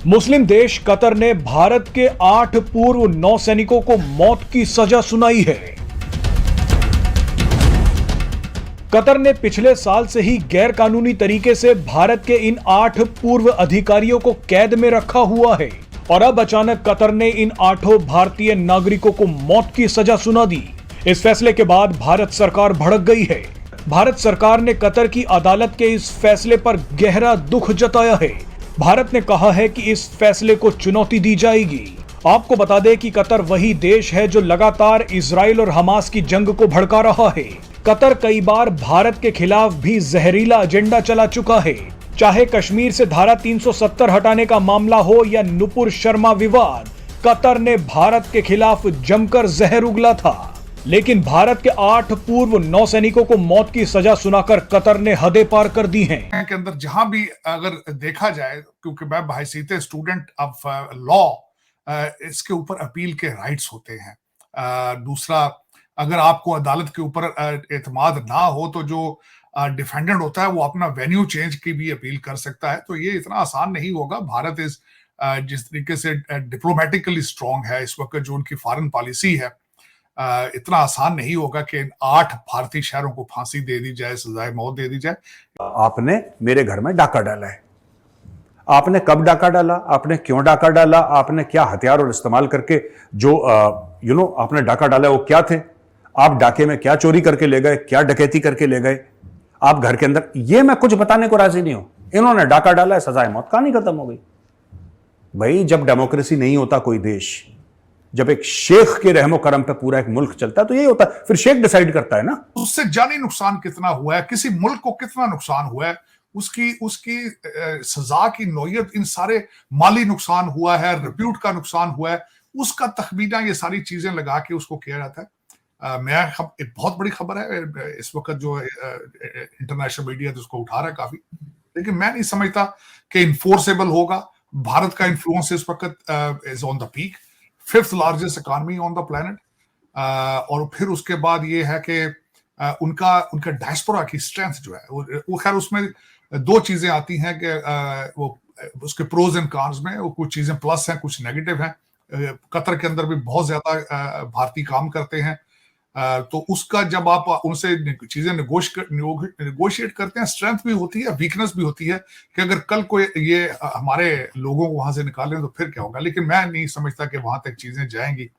मुस्लिम देश कतर ने भारत के 8 पूर्व नौसैनिकों को मौत की सजा सुनाई है। कतर ने पिछले साल से ही गैर कानूनी तरीके से भारत के इन 8 पूर्व अधिकारियों को कैद में रखा हुआ है और अब अचानक कतर ने इन 8 भारतीय नागरिकों को मौत की सजा सुना दी। इस फैसले के बाद भारत सरकार भड़क गई है। भारत सरकार ने कतर की अदालत के इस फैसले पर गहरा दुख जताया है। भारत ने कहा है कि इस फैसले को चुनौती दी जाएगी। आपको बता दें कि कतर वही देश है जो लगातार इजराइल और हमास की जंग को भड़का रहा है। कतर कई बार भारत के खिलाफ भी जहरीला एजेंडा चला चुका है, चाहे कश्मीर से धारा 370 हटाने का मामला हो या नुपुर शर्मा विवाद। कतर ने भारत के खिलाफ जमकर जहर उगला था, लेकिन भारत के 8 पूर्व नौसैनिकों को मौत की सजा सुनाकर कतर ने हदें पार कर दी हैं। के अंदर जहां भी अगर देखा जाए, क्योंकि मैं बहैसियत स्टूडेंट ऑफ लॉ इसके ऊपर अपील के राइट्स होते हैं। दूसरा, अगर आपको अदालत के ऊपर एतमाद ना हो तो जो डिफेंडेंट होता है वो अपना वेन्यू चेंज की भी अपील कर सकता है। तो ये इतना आसान नहीं होगा। भारत जिस तरीके से डिप्लोमेटिकली स्ट्रांग है इस वक्त, जो उनकी फॉरेन पॉलिसी है, इतना आसान नहीं होगा कि 8 भारतीय शहरों को फांसी दे दी जाए, सजाए मौत दे दी जाए। आपने मेरे घर में डाका डाला है। आपने कब डाका डाला, आपने क्यों डाका डाला, आपने क्या हथियार और इस्तेमाल करके जो आपने डाका डाला वो क्या थे, आप डाके में क्या चोरी करके ले गए, क्या डकैती करके ले गए, आप घर के अंदर, ये मैं कुछ बताने को राजी नहीं हूं। इन्होंने डाका डाला है, सजाए मौत, कहानी खत्म हो गई। भाई, जब डेमोक्रेसी नहीं होता कोई देश, जब एक शेख के रहमो करम पे पूरा एक मुल्क चलता है तो यही होता है। फिर शेख डिसाइड करता है ना, उससे जानी नुकसान कितना हुआ है, किसी मुल्क को कितना नुकसान हुआ है, उसकी सजा की नौयत, इन सारे माली नुकसान हुआ है, रिप्यूट का नुकसान हुआ है, उसका तखमीना ये सारी चीजें लगा के उसको किया जाता है। एक बहुत बड़ी खबर है इस वक्त जो इंटरनेशनल मीडिया तो उसको उठा रहा है काफी, लेकिन मैं नहीं समझता कि इन्फोर्सेबल होगा। भारत का इन्फ्लुएंस इस वक्त is on the peak, 5th largest economy on the planet. और फिर उसके बाद ये है कि उनका डायस्पोरा की स्ट्रेंथ जो है वो खैर उसमें 2 चीजें आती हैं कि वो उसके प्रोज एंड कॉन्स में वो कुछ चीजें प्लस हैं, कुछ नेगेटिव हैं। कतर के अंदर भी बहुत ज्यादा भारतीय काम करते हैं, तो उसका जब आप उनसे चीजें नेगोशिएट करते हैं, स्ट्रेंथ भी होती है, वीकनेस भी होती है कि अगर कल कोई ये हमारे लोगों को वहां से निकालें तो फिर क्या होगा। लेकिन मैं नहीं समझता कि वहां तक चीजें जाएंगी।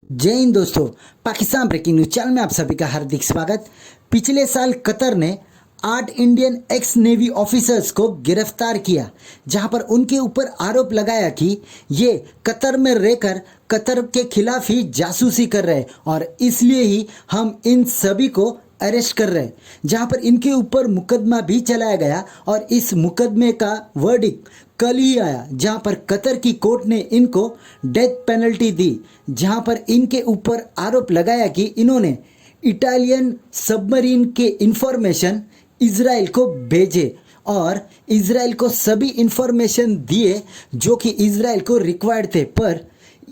जय हिंद दोस्तों, पाकिस्तान ब्रेकिंग न्यूज चैनल में आप सभी का हार्दिक स्वागत। पिछले साल कतर ने 8 इंडियन एक्स नेवी ऑफिसर्स को गिरफ्तार किया, जहां पर उनके ऊपर आरोप लगाया कि ये कतर में रहकर कतर के खिलाफ ही जासूसी कर रहे और इसलिए ही हम इन सभी को अरेस्ट कर रहे हैं। जहां पर इनके ऊपर मुकदमा भी चलाया गया और इस मुकदमे का वर्डिक्ट कल ही आया, जहां पर कतर की कोर्ट ने इनको डेथ पेनल्टी दी, जहां पर इनके ऊपर आरोप लगाया कि इन्होंने इटालियन सबमरीन के इंफॉर्मेशन इजराइल को भेजे और इजराइल को सभी इंफॉर्मेशन दिए जो कि इजराइल को रिक्वायर्ड थे। पर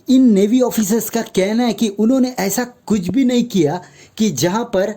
इन नेवी ऑफिसर्स का कहना है कि उन्होंने ऐसा कुछ भी नहीं किया कि जहां पर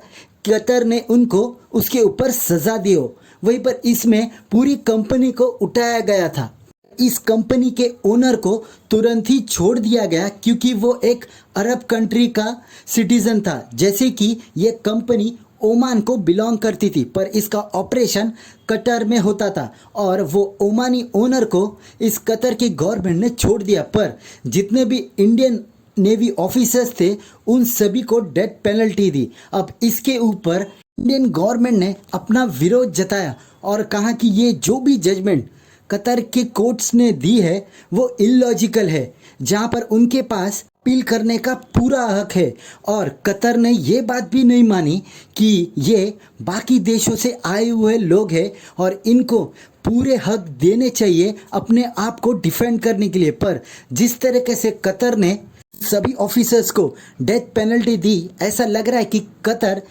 कतर ने उनको उसके ऊपर सजा दी हो। वहीं पर इसमें पूरी कंपनी को उठाया गया था। इस कंपनी के ओनर को तुरंत ही छोड़ दिया गया क्योंकि वो एक अरब कंट्री का सिटीजन था, जैसे कि ये कंपनी ओमान को बिलोंग करती थी, पर इसका ऑपरेशन कतर में होता था और वो ओमानी ओनर को इस कतर की गवर्नमेंट ने छोड़ दिया। पर जितने भी इंडियन नेवी ऑफिसर्स थे उन सभी को डेथ पेनल्टी दी। अब इसके ऊपर इंडियन गवर्नमेंट ने अपना विरोध जताया और कहा कि ये जो भी जजमेंट कतर के कोर्ट्स ने दी है वो इलॉजिकल है, जहां पर उनके पास अपील करने का पूरा हक है। और कतर ने ये बात भी नहीं मानी कि ये बाकी देशों से आए हुए लोग हैं और इनको पूरे हक देने चाहिए अपने आप को डिफेंड करने के लिए। पर जिस तरीके से कतर ने सभी ऑफिसर्स को डेथ पेनल्टी दी, ऐसा लग रहा है कि कतर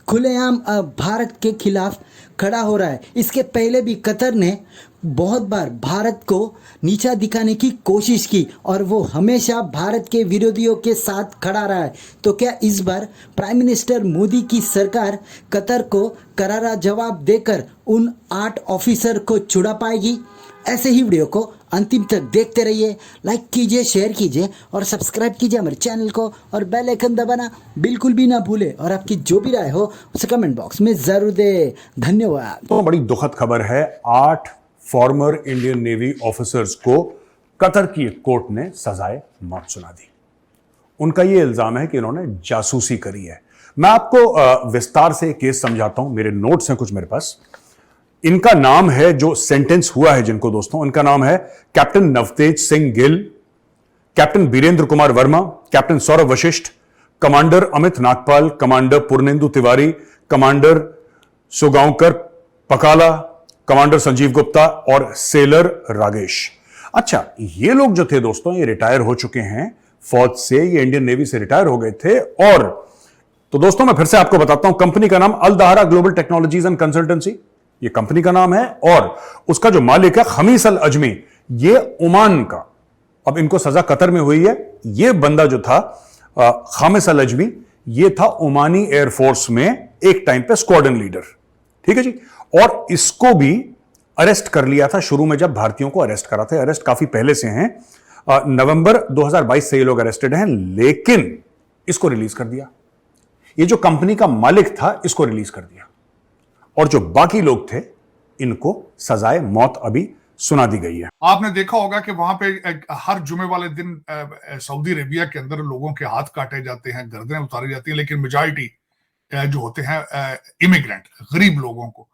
खुलेआम भारत के खिलाफ खड़ा हो रहा है। इसके पहले भी कतर ने बहुत बार भारत को नीचा दिखाने की कोशिश की और वो हमेशा भारत के विरोधियों के साथ खड़ा रहा है। तो क्या इस बार प्राइम मिनिस्टर मोदी की सरकार कतर को करारा जवाब देकर उन 8 ऑफिसर को छुड़ा पाएगी? ऐसे ही वीडियो को अंतिम तक देखते रहिए। लाइक कीजिए, शेयर कीजिए और सब्सक्राइब कीजिए हमारे चैनल को और बेल आइकन दबाना बिल्कुल भी ना भूले। और आपकी जो भी राय हो उसे कमेंट बॉक्स में जरूर दे। धन्यवाद। तो बड़ी दुखद खबर है, 8 फॉर्मर इंडियन नेवी ऑफिसर्स को कतर की एक कोर्ट ने सजाए मौत सुना दी। उनका यह इल्जाम है कि इन्होंने जासूसी करी है। मैं आपको विस्तार से केस समझाता हूं, मेरे नोट्स हैं कुछ मेरे पास। इनका नाम है, जो सेंटेंस हुआ है जिनको दोस्तों, इनका नाम है captain Navtej Singh Gill, captain Birendra Kumar Verma, captain Saurabh Vashishth, commander Amit Nagpal, commander Purnendu Tiwari, commander Sugaonkar Pakala, commander Sanjeev Gupta और सेलर रागेश। अच्छा, ये लोग जो थे दोस्तों, ये रिटायर हो चुके हैं फौज से, ये इंडियन नेवी से रिटायर हो गए थे। और तो दोस्तों मैं फिर से आपको बताता हूं, कंपनी का नाम अल दहारा ग्लोबल टेक्नोलॉजीज एंड कंसल्टेंसी, ये कंपनी का नाम है। और उसका जो मालिक है खमीस अल अजमी, ये ओमान का, अब इनको सजा कतर में हुई है। ये बंदा जो था खामिस अल अजमी, ये था ओमानी एयरफोर्स में एक टाइम पे स्क्वाड्रन लीडर, ठीक है जी। और इसको भी अरेस्ट कर लिया था शुरू में, जब भारतीयों को अरेस्ट करा था। अरेस्ट काफी पहले से हैं, नवंबर 2022 से ये लोग अरेस्टेड हैं, लेकिन इसको रिलीज कर दिया। ये जो कंपनी का मालिक था इसको रिलीज कर दिया, और जो बाकी लोग थे इनको सजाए मौत अभी सुना दी गई है। आपने देखा होगा कि वहां पे हर जुमे वाले दिन सऊदी अरेबिया के अंदर लोगों के हाथ काटे जाते हैं, गर्दनें उतारी जाती हैं, लेकिन मेजॉरिटी जो होते हैं इमिग्रेंट, गरीब लोगों को।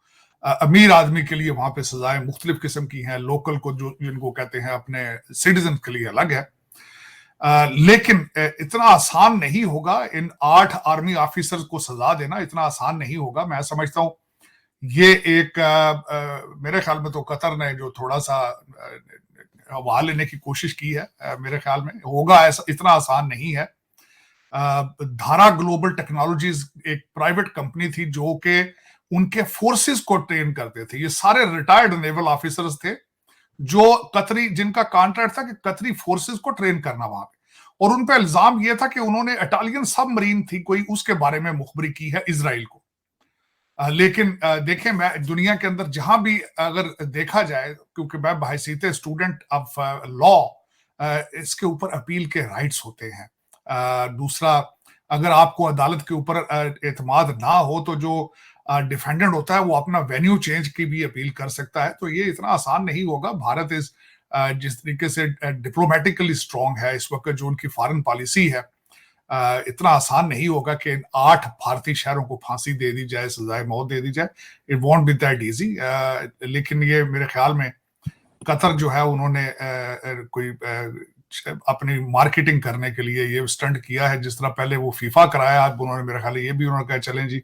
अमीर आदमी के लिए वहां पे सजाएं मुख्तलिफ किस्म की हैं, लोकल को जो जिनको कहते हैं अपने सिटीजन के लिए अलग है। लेकिन इतना आसान नहीं होगा इन 8 आर्मी ऑफिसर्स को सजा देना, इतना आसान नहीं होगा। मैं समझता हूं ये एक मेरे ख्याल में तो कतर ने जो थोड़ा सा हवा लेने की कोशिश की है, मेरे ख्याल में होगा ऐसा, इतना आसान नहीं है। धारा ग्लोबल टेक्नोलॉजीज एक प्राइवेट कंपनी थी जो कि उनके फोर्सेस को ट्रेन करते थे। ये सारे रिटायर्ड नेवल ऑफिसर्स थे जो कतरी, जिनका कॉन्ट्रैक्ट था कि कतरी फोर्सेस को ट्रेन करना वहां पे, और उन पे इल्जाम यह था कि उन्होंने इटालियन सबमरीन थी कोई, उसके बारे में मुखबरी की है इजराइल को। लेकिन देखें, मैं दुनिया के अंदर जहां भी अगर देखा जाए, क्योंकि मैं बहैसियत स्टूडेंट ऑफ लॉ, इसके ऊपर अपील के राइट्स होते हैं। दूसरा, अगर आपको अदालत के ऊपर एतमाद ना हो तो जो डिफेंडेंट होता है वो अपना वेन्यू चेंज की भी अपील कर सकता है। तो ये इतना आसान नहीं होगा। भारत जिस तरीके से डिप्लोमेटिकली स्ट्रांग है इस वक्त, जो उनकी फॉरेन पॉलिसी है, इतना आसान नहीं होगा कि 8 भारतीय शहरों को फांसी दे दी जाए, सजाए मौत दे दी जाए। It won't be that easy. लेकिन ये मेरे ख्याल में कतर जो है उन्होंने कोई अपनी मार्केटिंग करने के लिए ये स्टंट किया है। जिस तरह पहले वो फीफा कराया, अब उन्होंने मेरे ख्याल ये भी उन्होंने कहा चलें जी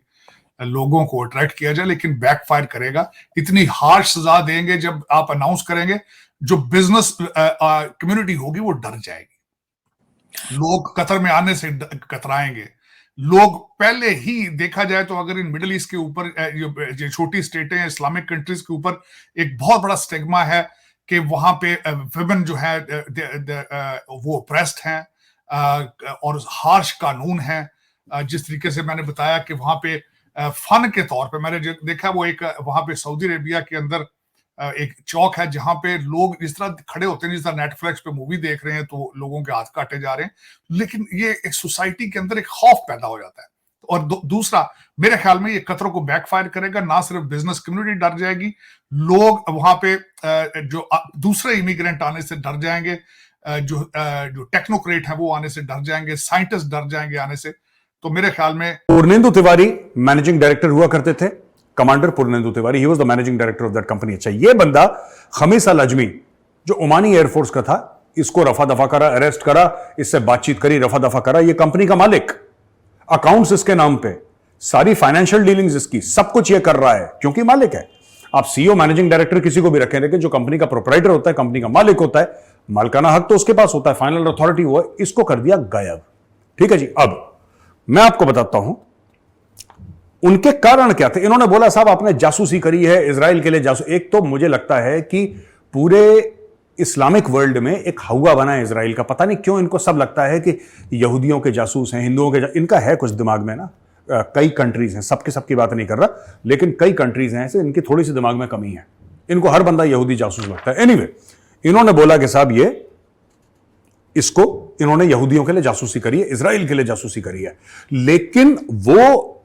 लोगों को अट्रैक्ट किया जाए, लेकिन बैकफायर करेगा। इतनी हार्श सजा देंगे जब आप अनाउंस करेंगे, जो बिजनेस कम्युनिटी होगी वो डर जाएगी, लोग कतर में आने से कतराएंगे। लोग पहले ही देखा जाए तो अगर इन मिडिल ईस्ट के ऊपर जो छोटी स्टेटें हैं, इस्लामिक कंट्रीज के ऊपर एक बहुत बड़ा स्टिग्मा है कि वहां पे विमेन जो है वो ऑप्रेस्ड हैं और हार्श कानून है। जिस तरीके से मैंने बताया कि वहां पे फन के तौर पे मैंने देखा, वो एक वहां पे सऊदी अरेबिया के अंदर एक चौक है जहां पे लोग इस तरह खड़े होते हैं जिस तरह नेटफ्लिक्स पे मूवी देख रहे हैं, तो लोगों के हाथ काटे जा रहे हैं। लेकिन ये एक सोसाइटी के अंदर एक खौफ पैदा हो जाता है। और दूसरा, मेरे ख्याल में ये कतरों को बैकफायर करेगा। ना सिर्फ बिजनेस कम्युनिटी डर जाएगी, लोग वहां पे जो दूसरे इमिग्रेंट आने से डर जाएंगे, जो टेक्नोक्रेट है वो आने से डर जाएंगे, साइंटिस्ट डर जाएंगे आने से। तो मेरे ख्याल में पूर्णेंदु तिवारी मैनेजिंग डायरेक्टर हुआ करते थे, commander Purnendu Tiwari, he was the managing director of that company. अच्छा, ये बंदा खमीस अल अजमी जो ओमानी एयरफोर्स का था, इसको रफा दफा करा, अरेस्ट करा, इससे बातचीत करी, रफा दफा करा। ये कंपनी का मालिक, अकाउंट्स इसके नाम पे, सारी फाइनेंशियल डीलिंग्स इसकी, सब कुछ ये कर रहा है क्योंकि मालिक है। आप सीईओ मैनेजिंग डायरेक्टर किसी को भी रखें, लेकिन जो कंपनी का प्रोप्राइटर होता है, कंपनी का मालिक होता है, मालिकाना हक तो उसके पास होता है, फाइनल अथॉरिटी हुआ, इसको कर दिया गायब। ठीक है जी। अब मैं आपको बताता हूं उनके कारण क्या थे? इन्होंने बोला साहब आपने जासूसी करी है इजराइल के लिए एक तो मुझे लगता है कि पूरे इस्लामिक वर्ल्ड में एक हवा बना है इजराइल का। पता नहीं क्यों इनको सब लगता है कि यहूदियों के जासूस हैं, हिंदुओं के इनका है कुछ दिमाग में ना। कई कंट्रीज हैं, सबकी बात नहीं कर रहा, लेकिन कई कंट्रीज हैं ऐसे, इनकी थोड़ी सी दिमाग में कमी है। इनको हर बंदा यहूदी जासूस लगता है। एनीवे, इन्होंने बोला कि साहब इन्होंने यहूदियों के लिए जासूसी करी है, इजराइल के लिए जासूसी करी है। लेकिन वो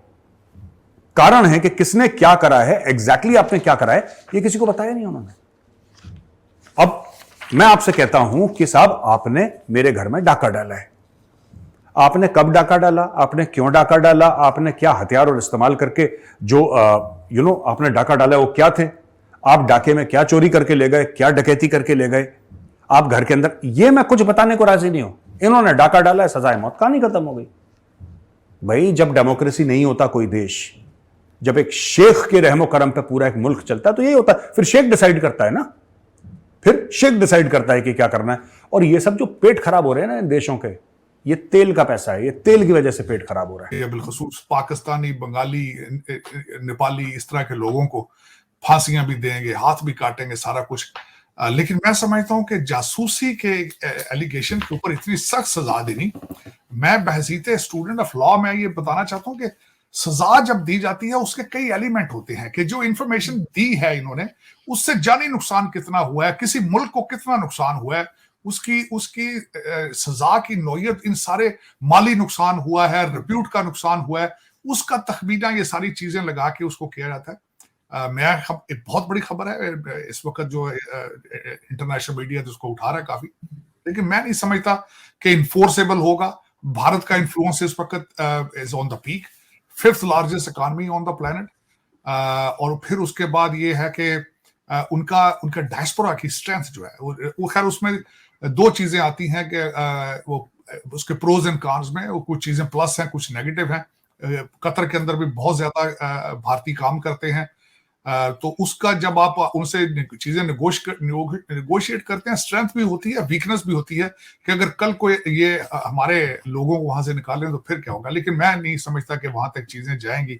कारण है कि किसने क्या करा है, एग्जैक्टली आपने क्या करा है, ये किसी को बताया नहीं उन्होंने। अब मैं आपसे कहता हूं कि साहब आपने मेरे घर में डाका डाला है। आपने कब डाका डाला, आपने क्यों डाका डाला, आपने क्या हथियार और इस्तेमाल करके जो आपने डाका डाला वो क्या थे, आप डाके में क्या चोरी करके ले गए, क्या डकैती करके ले गए, आप घर के अंदर, ये मैं कुछ बताने को राजी नहीं हूं। इन्होंने डाका डाला है, सजाए मौत, कहानी खत्म हो गई। भाई जब डेमोक्रेसी नहीं होता कोई देश, जब एक शेख के रहमो करम पे पूरा एक मुल्क चलता है तो यही होता है। फिर शेख डिसाइड करता है ना, फिर शेख डिसाइड करता है कि क्या करना है। और ये सब जो पेट खराब हो रहे हैं ना इन देशों के, ये तेल का पैसा है, ये तेल की वजह से पेट खराब हो रहा है। ये बिलखसूस पाकिस्तानी, बंगाली, नेपाली, इस तरह के लोगों को फांसियां भी देंगे, हाथ भी काटेंगे, सारा कुछ। लेकिन मैं समझता हूं कि जासूसी के एलिगेशन के ऊपर इतनी सख्त सजा देनी, मैं बहसीते स्टूडेंट ऑफ लॉ में ये बताना चाहता हूं कि सजा जब दी जाती है उसके कई एलिमेंट होते हैं कि जो इंफॉर्मेशन दी है इन्होंने, उससे जानी नुकसान कितना हुआ है, किसी मुल्क को कितना नुकसान हुआ है, उसकी सजा की नौयत, इन सारे माली नुकसान हुआ है, रिप्यूट का नुकसान हुआ है, उसका तखमीना, ये सारी चीजें लगा के उसको किया जाता है। एक बहुत बड़ी खबर है इस वक्त जो इंटरनेशनल मीडिया तो उसको उठा रहा है काफी, लेकिन मैं नहीं समझता कि इन्फोर्सेबल होगा। भारत का इन्फ्लुएंस इस वक्त is on the peak, 5th largest economy on the planet. और फिर उसके बाद ये है कि उनका डायस्पोरा की स्ट्रेंथ जो है वो खैर उसमें दो चीजें आती हैं कि वो उसके प्रोज एंड कॉन्स में वो कुछ चीजें प्लस हैं, कुछ नेगेटिव हैं। कतर के अंदर भी बहुत ज्यादा भारतीय काम करते हैं, तो उसका जब आप उनसे चीजें नेगोशिएट करते हैं, स्ट्रेंथ भी होती है, वीकनेस भी होती है कि अगर कल कोई ये हमारे लोगों को वहां से निकालें तो फिर क्या होगा। लेकिन मैं नहीं समझता कि वहां तक चीजें जाएंगी।